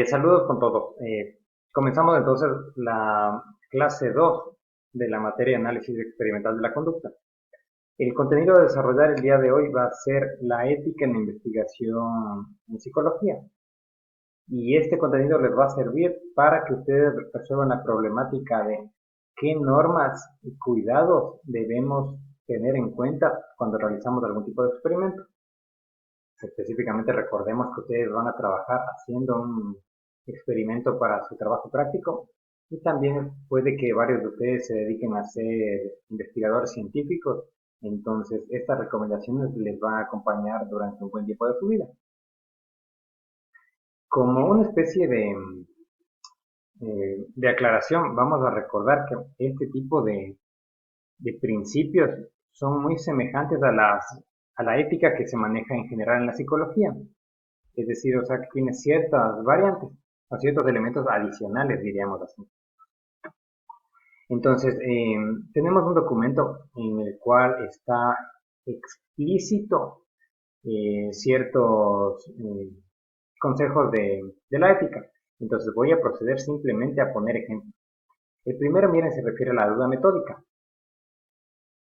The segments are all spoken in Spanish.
Saludos con todos. Comenzamos entonces la clase 2 de la materia análisis experimental de la conducta. El contenido a desarrollar el día de hoy va a ser la ética en la investigación en psicología. Y este contenido les va a servir para que ustedes resuelvan la problemática de qué normas y cuidados debemos tener en cuenta cuando realizamos algún tipo de experimento. Específicamente recordemos que ustedes van a trabajar haciendo un experimento para su trabajo práctico y también puede que varios de ustedes se dediquen a ser investigadores científicos. Entonces, estas recomendaciones les van a acompañar durante un buen tiempo de su vida. Como una especie de aclaración, vamos a recordar que este tipo de principios son muy semejantes a la ética que se maneja en general en la psicología. Es decir, o sea, que tiene ciertas variantes o ciertos elementos adicionales, diríamos así. Entonces, tenemos un documento en el cual está explícito ciertos consejos de la ética. Entonces, voy a proceder simplemente a poner ejemplos. El primero, miren, se refiere a la duda metódica.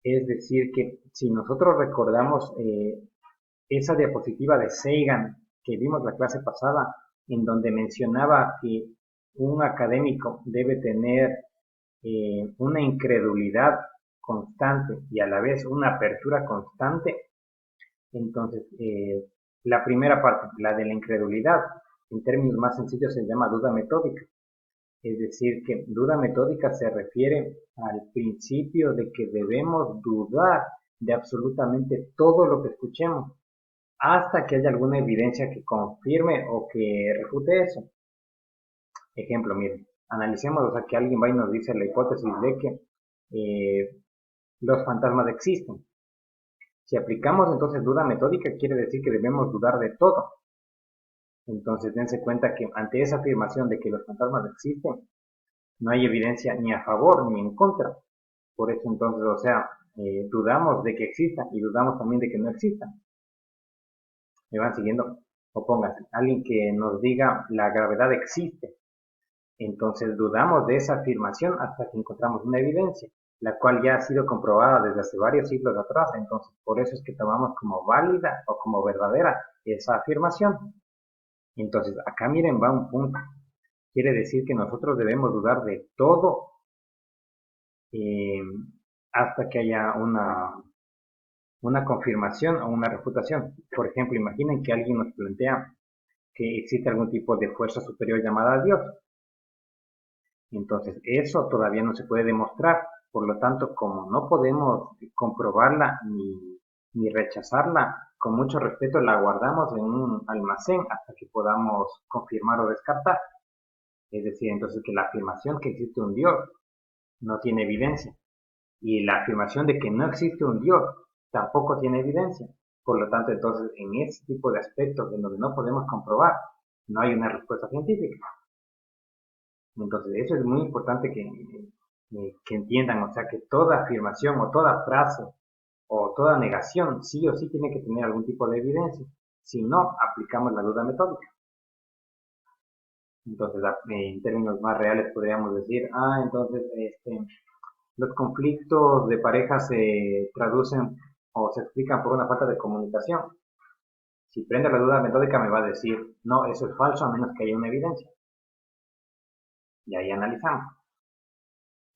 Es decir, que si nosotros recordamos esa diapositiva de Sagan que vimos la clase pasada, en donde mencionaba que un académico debe tener una incredulidad constante y a la vez una apertura constante. Entonces, la primera parte, la de la incredulidad, en términos más sencillos se llama duda metódica. Es decir, que duda metódica se refiere al principio de que debemos dudar de absolutamente todo lo que escuchemos hasta que haya alguna evidencia que confirme o que refute eso. Ejemplo, miren, analicemos, o sea, que alguien va y nos dice la hipótesis de que los fantasmas existen. Si aplicamos entonces duda metódica, quiere decir que debemos dudar de todo. Entonces, dense cuenta que ante esa afirmación de que los fantasmas existen, no hay evidencia ni a favor ni en contra. Por eso entonces, o sea, dudamos de que existan y dudamos también de que no existan. ¿Me van siguiendo? O pónganse, alguien que nos diga la gravedad existe. Entonces dudamos de esa afirmación hasta que encontramos una evidencia, la cual ya ha sido comprobada desde hace varios siglos atrás. Entonces, por eso es que tomamos como válida o como verdadera esa afirmación. Entonces, acá miren, va un punto. Quiere decir que nosotros debemos dudar de todo eh, hasta que haya una confirmación o una refutación. Por ejemplo, imaginen que alguien nos plantea que existe algún tipo de fuerza superior llamada Dios. Entonces, eso todavía no se puede demostrar. Por lo tanto, como no podemos comprobarla ni rechazarla, con mucho respeto la guardamos en un almacén hasta que podamos confirmar o descartar. Es decir, entonces que la afirmación que existe un Dios no tiene evidencia. Y la afirmación de que no existe un Dios tampoco tiene evidencia. Por lo tanto, entonces, en ese tipo de aspectos en donde no podemos comprobar, no hay una respuesta científica. Entonces, eso es muy importante que entiendan, o sea, que toda afirmación o toda frase o toda negación sí o sí tiene que tener algún tipo de evidencia. Si no, aplicamos la duda metódica. Entonces, en términos más reales podríamos decir, entonces, los conflictos de pareja se traducen o se explican por una falta de comunicación. Si prende la duda metódica me va a decir, no, eso es falso a menos que haya una evidencia. Y ahí analizamos.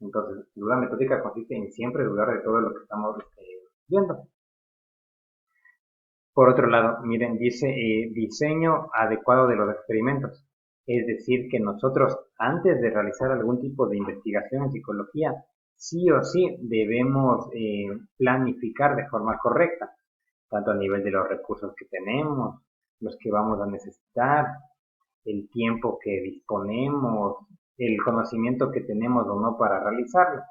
Entonces, duda metódica consiste en siempre dudar de todo lo que estamos viendo. Por otro lado, miren, dice diseño adecuado de los experimentos. Es decir, que nosotros antes de realizar algún tipo de investigación en psicología, sí o sí debemos planificar de forma correcta, tanto a nivel de los recursos que tenemos, los que vamos a necesitar, el tiempo que disponemos, el conocimiento que tenemos o no para realizarlo.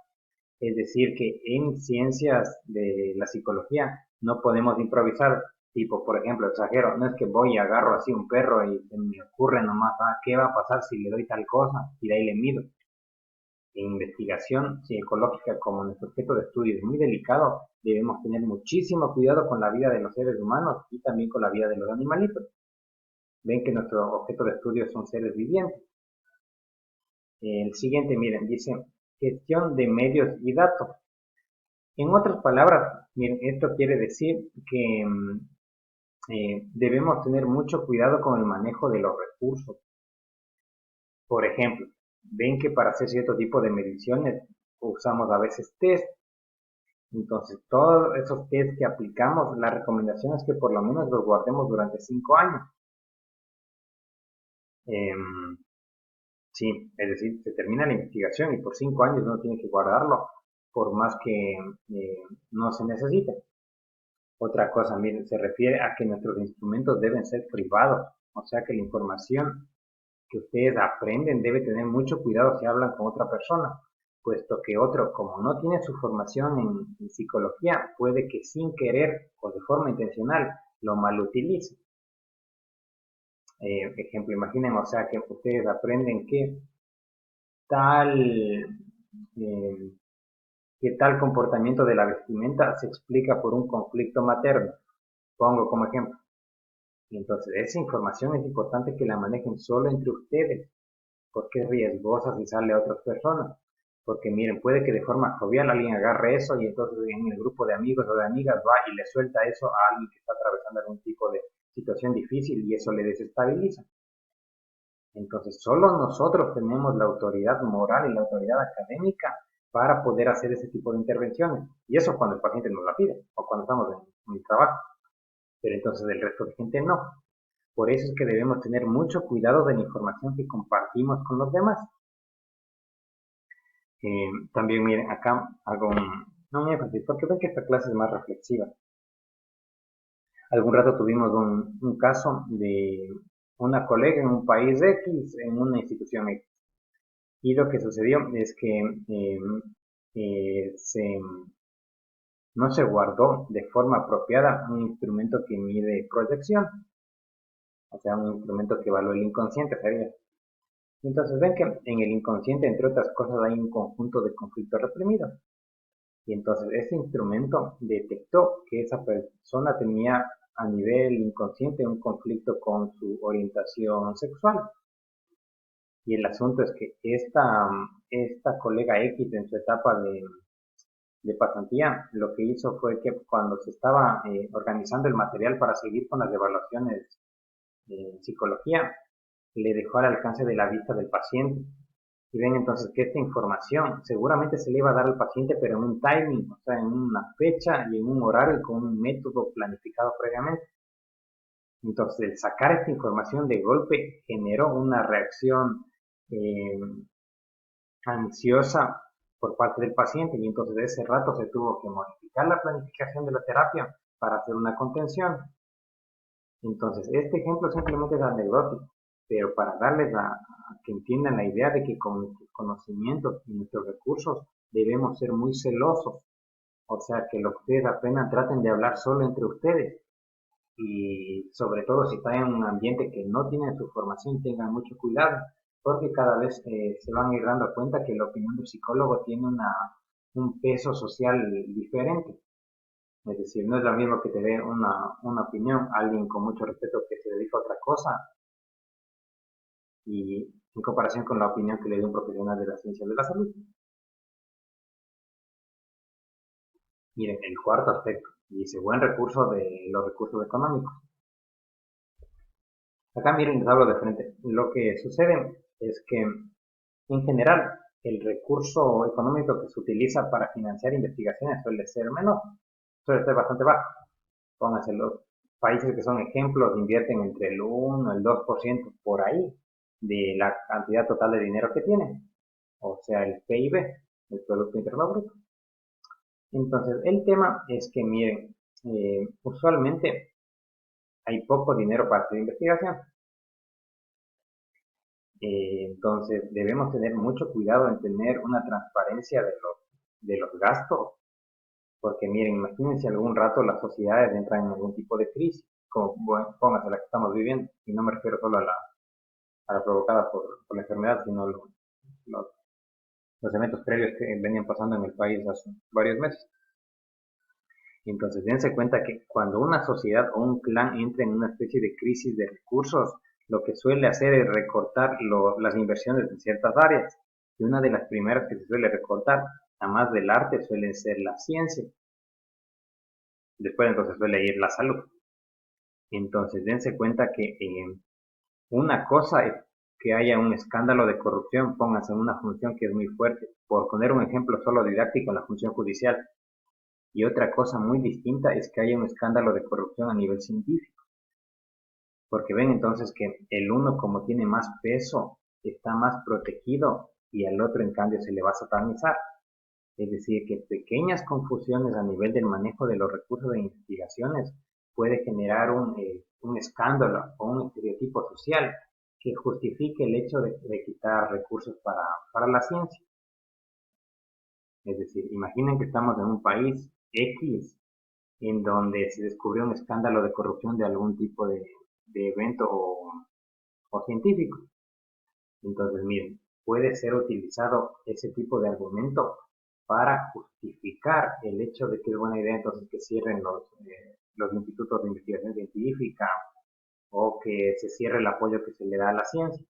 Es decir, que en ciencias de la psicología no podemos improvisar, tipo, por ejemplo, exagero, no es que voy y agarro así un perro y se me ocurre nomás, ¿qué va a pasar si le doy tal cosa? Y de ahí le mido. En investigación psicológica, como nuestro objeto de estudio es muy delicado, debemos tener muchísimo cuidado con la vida de los seres humanos y también con la vida de los animalitos. ven que nuestro objeto de estudio son seres vivientes. El siguiente, miren, dice gestión de medios y datos. En otras palabras, miren, esto quiere decir que debemos tener mucho cuidado con el manejo de los recursos. Por ejemplo, ven que para hacer cierto tipo de mediciones usamos a veces test. Entonces, todos esos test que aplicamos, la recomendación es que por lo menos los guardemos durante 5 años. Sí, es decir, se termina la investigación y por 5 años uno tiene que guardarlo, por más que no se necesite. Otra cosa, miren, se refiere a que nuestros instrumentos deben ser privados, o sea que la información que ustedes aprenden debe tener mucho cuidado si hablan con otra persona, puesto que otro, como no tiene su formación en psicología, puede que sin querer o de forma intencional lo malutilice. Ejemplo, imaginen, o sea, que ustedes aprenden tal, eh, que tal comportamiento de la vestimenta se explica por un conflicto materno. Pongo como ejemplo. Y entonces, esa información es importante que la manejen solo entre ustedes, porque es riesgosa si sale a otras personas. Porque miren, puede que de forma jovial alguien agarre eso y entonces en el grupo de amigos o de amigas va y le suelta eso a alguien que está atravesando algún tipo de situación difícil y eso le desestabiliza. Entonces, solo nosotros tenemos la autoridad moral y la autoridad académica para poder hacer ese tipo de intervenciones. Y eso cuando el paciente nos la pide o cuando estamos en el trabajo. Pero entonces el resto de gente no. Por eso es que debemos tener mucho cuidado de la información que compartimos con los demás. También miren, acá hago un énfasis, porque ven que esta clase es más reflexiva. Algún rato tuvimos un caso de una colega en un país X, en una institución X. Y lo que sucedió es que no se guardó de forma apropiada un instrumento que mide proyección, o sea, un instrumento que evalúa el inconsciente, ¿sabías? Entonces ven que en el inconsciente, entre otras cosas, hay un conjunto de conflictos reprimidos. Y entonces ese instrumento detectó que esa persona tenía a nivel inconsciente un conflicto con su orientación sexual. Y el asunto es que esta colega X en su etapa de pasantía, lo que hizo fue que cuando se estaba organizando el material para seguir con las evaluaciones en psicología, le dejó al alcance de la vista del paciente. Y ven entonces que esta información seguramente se le iba a dar al paciente, pero en un timing, o sea, en una fecha y en un horario y con un método planificado previamente. Entonces, el sacar esta información de golpe generó una reacción eh, ansiosa por parte del paciente y entonces de ese rato se tuvo que modificar la planificación de la terapia para hacer una contención. Entonces, este ejemplo simplemente es anecdótico, pero para darles a que entiendan la idea de que con nuestros conocimientos y nuestros recursos debemos ser muy celosos. O sea, que lo que ustedes aprendan traten de hablar solo entre ustedes. Y sobre todo si están en un ambiente que no tienen su formación, tengan mucho cuidado, porque cada vez se van a ir dando cuenta que la opinión del psicólogo tiene un peso social diferente. Es decir, no es lo mismo que te dé una opinión alguien con mucho respeto que se dedica a otra cosa y en comparación con la opinión que le dé un profesional de la ciencia de la salud. Miren, el cuarto aspecto, dice buen recurso de los recursos económicos. Acá miren, les hablo de frente. Lo que sucede es que en general el recurso económico que se utiliza para financiar investigaciones suele ser menor, suele ser bastante bajo. Pónganse, los países que son ejemplos invierten entre el 1 y el 2% por ahí de la cantidad total de dinero que tienen, o sea, el PIB, el Producto Interno Bruto. Entonces, el tema es que, miren, usualmente hay poco dinero para hacer investigación. Entonces, debemos tener mucho cuidado en tener una transparencia de los gastos, porque miren, imagínense algún rato las sociedades entran en algún tipo de crisis, como bueno, póngase la que estamos viviendo, y no me refiero solo a la provocada por la enfermedad, sino los, los eventos previos que venían pasando en el país hace varios meses. Entonces, dense cuenta que cuando una sociedad o un clan entra en una especie de crisis de recursos, lo que suele hacer es recortar las inversiones en ciertas áreas. Y una de las primeras que se suele recortar, además del arte, suele ser la ciencia. Después entonces suele ir la salud. Entonces dense cuenta que una cosa es que haya un escándalo de corrupción, pónganse en una función que es muy fuerte. Por poner un ejemplo solo didáctico en la función judicial. Y otra cosa muy distinta es que haya un escándalo de corrupción a nivel científico. Porque ven entonces que el uno, como tiene más peso, está más protegido y al otro en cambio se le va a satanizar. Es decir, que pequeñas confusiones a nivel del manejo de los recursos de investigaciones puede generar un escándalo o un estereotipo social que justifique el hecho de quitar recursos para la ciencia. Es decir, imaginen que estamos en un país X en donde se descubrió un escándalo de corrupción de algún tipo de evento o científico. Entonces, miren, puede ser utilizado ese tipo de argumento para justificar el hecho de que es buena idea entonces que cierren los institutos de investigación científica o que se cierre el apoyo que se le da a la ciencia.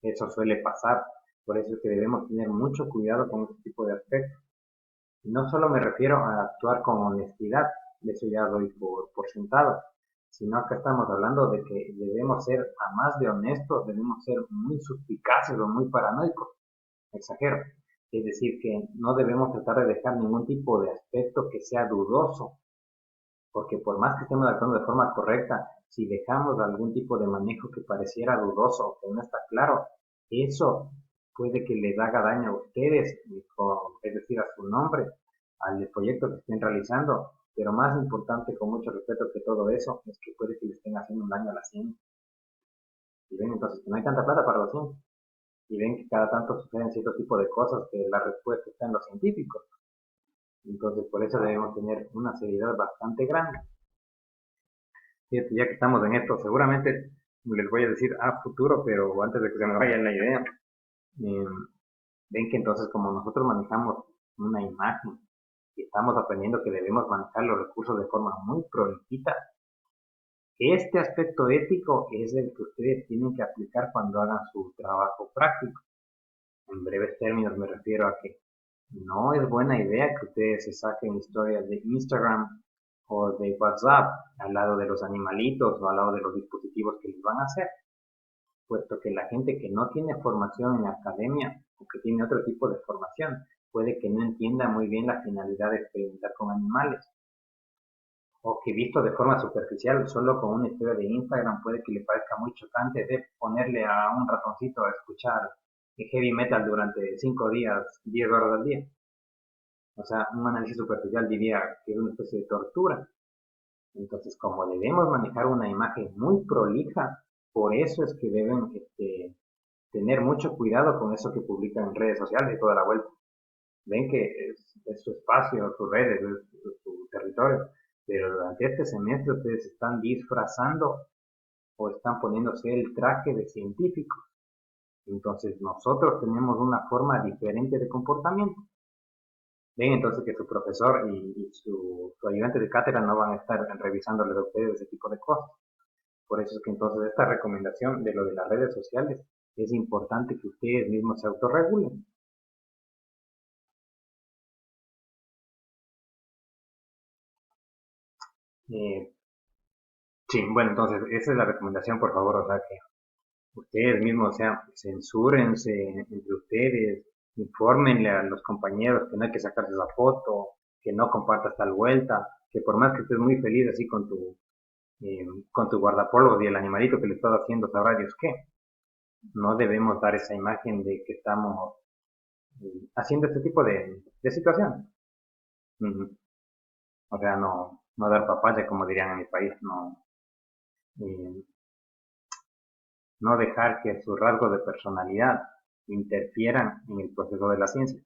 Eso suele pasar, por eso es que debemos tener mucho cuidado con este tipo de aspectos. No solo me refiero a actuar con honestidad, eso ya doy por sentado, sino que estamos hablando de que debemos ser, a más de honestos, debemos ser muy suspicaces o muy paranoicos. Exagero. Es decir, que no debemos tratar de dejar ningún tipo de aspecto que sea dudoso, porque por más que estemos actuando de forma correcta, si dejamos algún tipo de manejo que pareciera dudoso o que no está claro, eso puede que les haga daño a ustedes, es decir, a su nombre, al proyecto que estén realizando, pero más importante, con mucho respeto que todo eso, es que puede que le estén haciendo un daño a la ciencia. Y ven entonces que no hay tanta plata para la ciencia. Y ven que cada tanto suceden cierto tipo de cosas que la respuesta está en los científicos. Entonces por eso debemos tener una seriedad bastante grande. Fíjate, ya que estamos en esto, seguramente les voy a decir a futuro, pero antes de que se me vaya la idea, eh, ven que entonces como nosotros manejamos una imagen y estamos aprendiendo que debemos manejar los recursos de forma muy prolijita, este aspecto ético es el que ustedes tienen que aplicar cuando hagan su trabajo práctico. En breves términos me refiero a que no es buena idea que ustedes se saquen historias de Instagram o de WhatsApp al lado de los animalitos o al lado de los dispositivos que les van a hacer, puesto que la gente que no tiene formación en academia o que tiene otro tipo de formación puede que no entienda muy bien la finalidad de experimentar con animales, o que visto de forma superficial solo con una historia de Instagram puede que le parezca muy chocante de ponerle a un ratoncito a escuchar heavy metal durante 5 días, 10 horas al día. O sea, un análisis superficial diría que es una especie de tortura. Entonces, como debemos manejar una imagen muy prolija, por eso es que deben tener mucho cuidado con eso que publican en redes sociales y toda la vuelta. Ven que es su espacio, sus redes, es su territorio, pero durante este semestre ustedes están disfrazando o están poniéndose el traje de científicos. Entonces nosotros tenemos una forma diferente de comportamiento. Ven entonces que su profesor y su ayudante de cátedra no van a estar revisándoles a ustedes ese tipo de cosas. Por eso es que entonces esta recomendación de lo de las redes sociales es importante que ustedes mismos se autorregulen. Eh, sí, bueno, entonces esa es la recomendación, por favor, o sea que ustedes mismos, o sea, censúrense entre ustedes, infórmenle a los compañeros que no hay que sacarse la foto, que no compartas tal vuelta, que por más que estés muy feliz así con tu guardapolvos y el animalito que le estás haciendo, sabrá Dios qué. No debemos dar esa imagen de que estamos haciendo este tipo de situación. Ujú. O sea, no dar papaya, como dirían en mi país, eh, no dejar que sus rasgos de personalidad interfieran en el proceso de la ciencia.